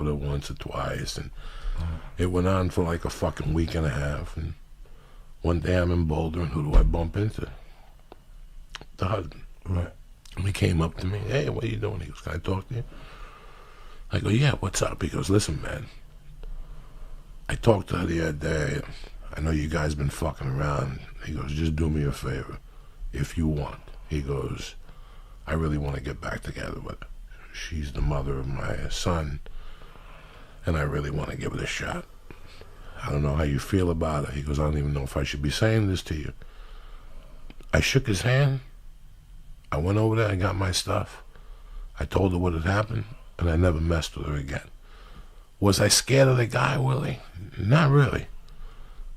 with her once or twice, and it went on for like a fucking week and a half. And one day I'm in Boulder, and who do I bump into? The husband. Right. And he came up to me, hey, what are you doing? He goes, can I talk to you? I go, yeah, what's up? He goes, listen, man, I talked to her the other day. I know you guys been fucking around. He goes, just do me a favor, if you want. He goes, I really want to get back together with her. She's the mother of my son, and I really want to give it a shot. I don't know how you feel about it. He goes, I don't even know if I should be saying this to you. I shook his hand. I went over there, I got my stuff. I told her what had happened, and I never messed with her again. Was I scared of the guy, Willie? Not really.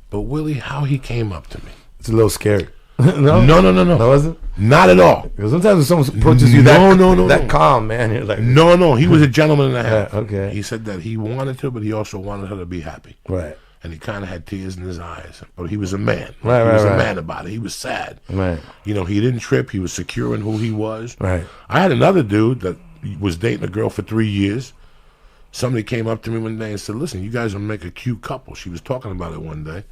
But Willie, how he came up to me. It's a little scary. No. No, wasn't? Not at all. Because sometimes when someone approaches you that calm, man, you're like... No, he was a gentleman and a half. Yeah, okay. He said that he wanted to, but he also wanted her to be happy. Right. And he kind of had tears in his eyes. But he was a man. Right, he was right. a man about it. He was sad. Right. You know, he didn't trip. He was secure in who he was. Right. I had another dude that was dating a girl for 3 years. Somebody came up to me one day and said, listen, you guys will make a cute couple. She was talking about it one day.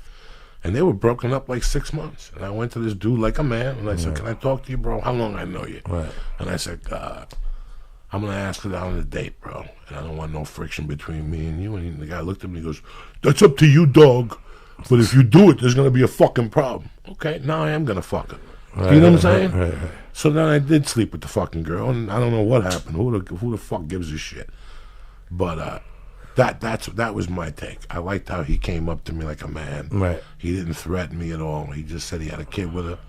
And they were broken up like 6 months. And I went to this dude like a man. And I said, can I talk to you, bro? How long I know you? Right. And I said, I'm going to ask her out on a date, bro. And I don't want no friction between me and you. And the guy looked at me and he goes, that's up to you, dog. But if you do it, there's going to be a fucking problem. Okay, now I am going to fuck her. Right, you know what I'm saying? Right. So then I did sleep with the fucking girl. And I don't know what happened. Who the fuck gives a shit? But that was my take. I liked how he came up to me like a man. Right. He didn't threaten me at all. He just said he had a kid with her.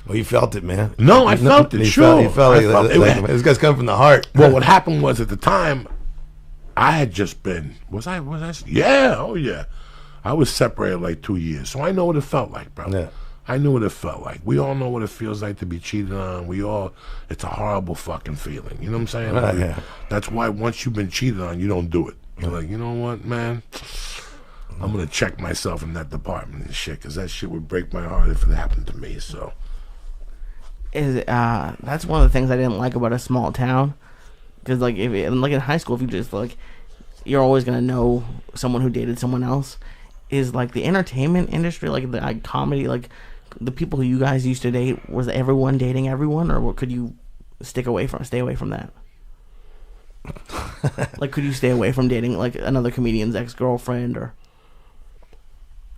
Well, you felt it, man. No, I felt it, sure. You felt like this guy's coming from the heart. Well, what happened was at the time, I had just been, was I? Yeah, oh yeah. I was separated like 2 years, so I know what it felt like, bro. Yeah. I knew what it felt like. We all know what it feels like to be cheated on. It's a horrible fucking feeling. You know what I'm saying? Right, yeah. That's why once you've been cheated on, you don't do it. You're like, you know what, man? I'm going to check myself in that department and shit, because that shit would break my heart if it happened to me, so. That's one of the things I didn't like about a small town. Because, like, like in high school, if you just, like, you're always going to know someone who dated someone else. Is, like, the entertainment industry, like, the comedy, like, the people who you guys used to date, was everyone dating everyone, or could you stay away from that? Like, could you stay away from dating, like, another comedian's ex-girlfriend, or?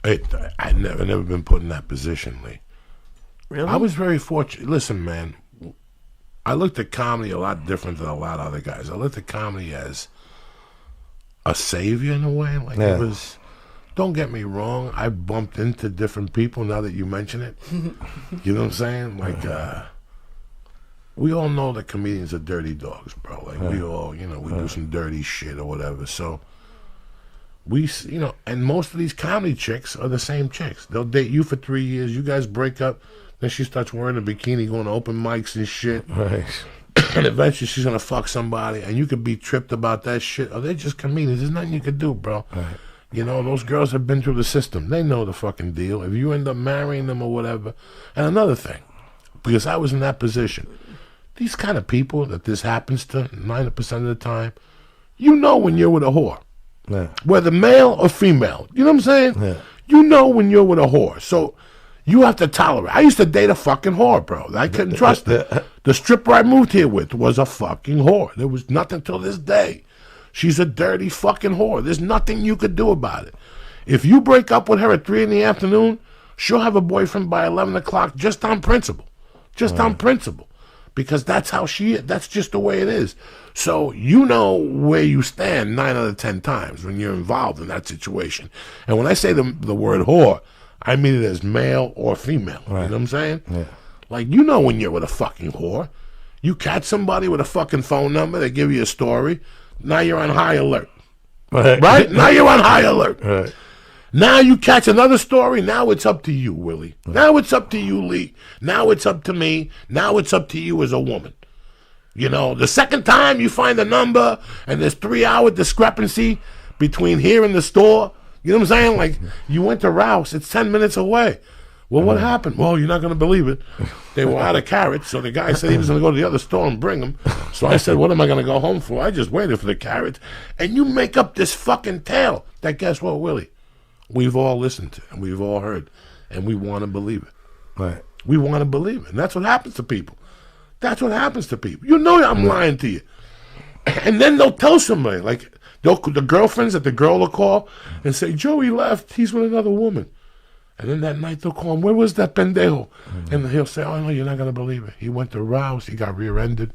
I've never been put in that position, Lee. Really? I was very fortunate. Listen, man, I looked at comedy a lot different than a lot of other guys. I looked at comedy as a savior in a way. Like, it was... Don't get me wrong, I bumped into different people now that you mention it. You know what I'm saying? Like, we all know that comedians are dirty dogs, bro. Like, we all, you know, we do some dirty shit or whatever. So, you know, and most of these comedy chicks are the same chicks. They'll date you for 3 years, you guys break up, then she starts wearing a bikini, going to open mics and shit. Right. And eventually she's going to fuck somebody, and you could be tripped about that shit. Oh, they're just comedians. There's nothing you could do, bro. Right. You know, those girls have been through the system. They know the fucking deal. If you end up marrying them or whatever. And another thing, because I was in that position, these kind of people that this happens to 90% of the time, you know when you're with a whore. Yeah. Whether male or female. You know what I'm saying? Yeah. You know when you're with a whore. So you have to tolerate. I used to date a fucking whore, bro. I couldn't trust her. The stripper I moved here with was a fucking whore. There was nothing till this day. She's a dirty fucking whore. There's nothing you could do about it. If you break up with her at 3 p.m, she'll have a boyfriend by 11 o'clock just on principle. Just on principle. Because that's how she is. That's just the way it is. So you know where you stand 9 out of 10 times when you're involved in that situation. And when I say the word whore, I mean it as male or female. Right. You know what I'm saying? Yeah. Like, you know when you're with a fucking whore. You catch somebody with a fucking phone number, they give you a story. Now you're on high alert. Right? Now you're on high alert. Right. Now you catch another story. Now it's up to you, Willie. Right. Now it's up to you, Lee. Now it's up to me. Now it's up to you as a woman. You know, the second time you find a number and there's 3-hour discrepancy between here and the store, you know what I'm saying? Like, you went to Rouse, it's 10 minutes away. Well, what happened? Well, you're not going to believe it. They were out of carrots, so the guy said he was going to go to the other store and bring them. So I said, what am I going to go home for? I just waited for the carrots. And you make up this fucking tale that, guess what, Willie? We've all listened to and we've all heard, and we want to believe it. Right. We want to believe it. And that's what happens to people. That's what happens to people. You know I'm lying to you. And then they'll tell somebody, like the girlfriends that the girl will call and say, Joey left, he's with another woman. And then that night they'll call him, where was that pendejo? And he'll say, oh no, you're not going to believe it. He went to Rouse, he got rear-ended.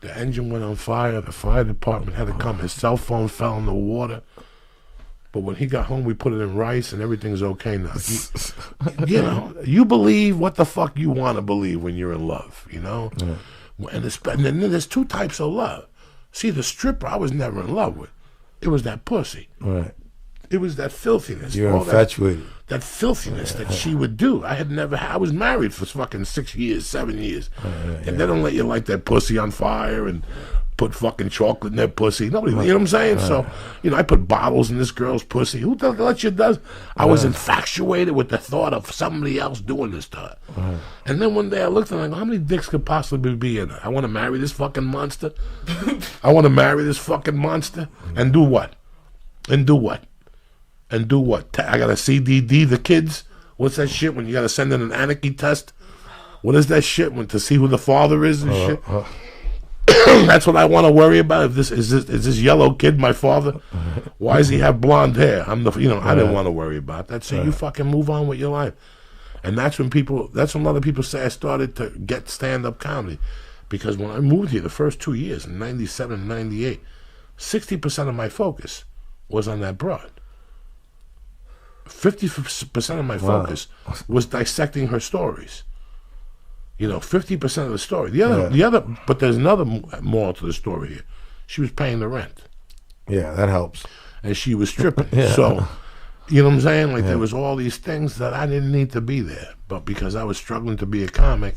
The engine went on fire, the fire department had to come, his cell phone fell in the water. But when he got home, we put it in rice and everything's okay now. You know, you believe what the fuck you want to believe when you're in love, you know? Yeah. And then there's two types of love. See, the stripper I was never in love with. It was that pussy. Right. It was that filthiness. You're infatuated. That filthiness that she would do. I was married for fucking 6 years, 7 years. And they don't let you light that pussy on fire and put fucking chocolate in their pussy. Nobody, you know what I'm saying? So, you know, I put bottles in this girl's pussy. Who the let you does? I was infatuated with the thought of somebody else doing this to her. And then one day I looked and I go, how many dicks could possibly be in her? I want to marry this fucking monster. I want to marry this fucking monster. And do what? And do what? And do what? I got to CDD the kids? What's that shit when you got to send in an anarchy test? What is that shit when to see who the father is and shit? That's what I want to worry about. If this is this yellow kid my father? Why does he have blonde hair? I didn't want to worry about that. So you fucking move on with your life. And that's when a lot of people say I started to get stand-up comedy. Because when I moved here the first 2 years, in 97 and 98, 60% of my focus was on that broad. 50% of my focus was dissecting her stories. You know, 50% of the story. The other, but there's another moral to the story here. She was paying the rent. Yeah, that helps. And she was stripping. So, you know what I'm saying? Like there was all these things that I didn't need to be there. But because I was struggling to be a comic,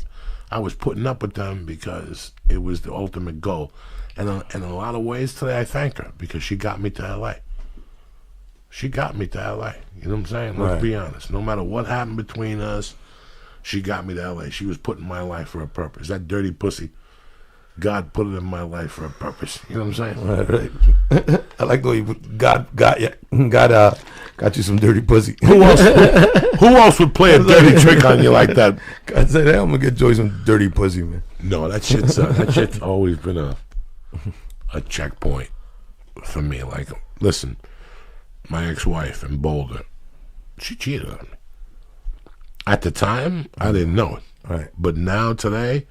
I was putting up with them because it was the ultimate goal. And in a lot of ways today I thank her because she got me to LA. She got me to LA. You know what I'm saying? Let's be honest. No matter what happened between us, she got me to LA. She was putting my life for a purpose. That dirty pussy, God put it in my life for a purpose. You know what I'm saying? Right. I like the way God got you some dirty pussy. Who else would play a dirty trick on you like that? God said, hey, I'm gonna get Joey some dirty pussy, man. No, that shit's always been a checkpoint for me. Like, listen, my ex-wife in Boulder, she cheated on me. At the time, I didn't know it. Right. But now, today,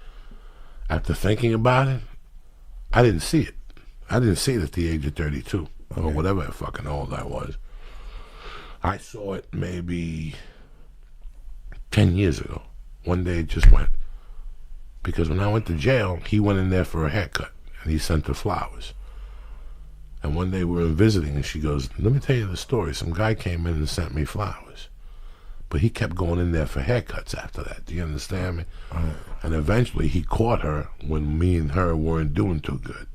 after thinking about it, I didn't see it. I didn't see it at the age of 32 or whatever fucking old I was. I saw it maybe 10 years ago. One day it just went. Because when I went to jail, he went in there for a haircut and he sent her flowers. And one day we were visiting and she goes, let me tell you the story. Some guy came in and sent me flowers. But he kept going in there for haircuts after that. Do you understand me? Right. And eventually he caught her when me and her weren't doing too good.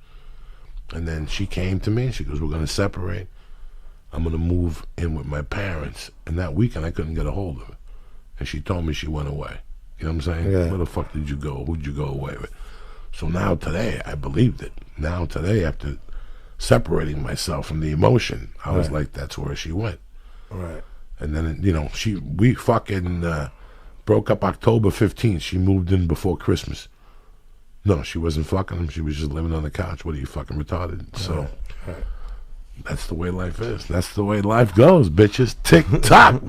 And then she came to me and she goes, we're going to separate. I'm going to move in with my parents. And that weekend I couldn't get a hold of her. And she told me she went away. You know what I'm saying? Yeah. Where the fuck did you go? Who'd you go away with? So now today, I believed it. Now today, after separating myself from the emotion, I was like, that's where she went. Right. And then, you know, we fucking broke up October 15th. She moved in before Christmas. No, she wasn't fucking him. She was just living on the couch. What are you, fucking retarded? So that's the way life is. That's the way life goes, bitches. Tick tock.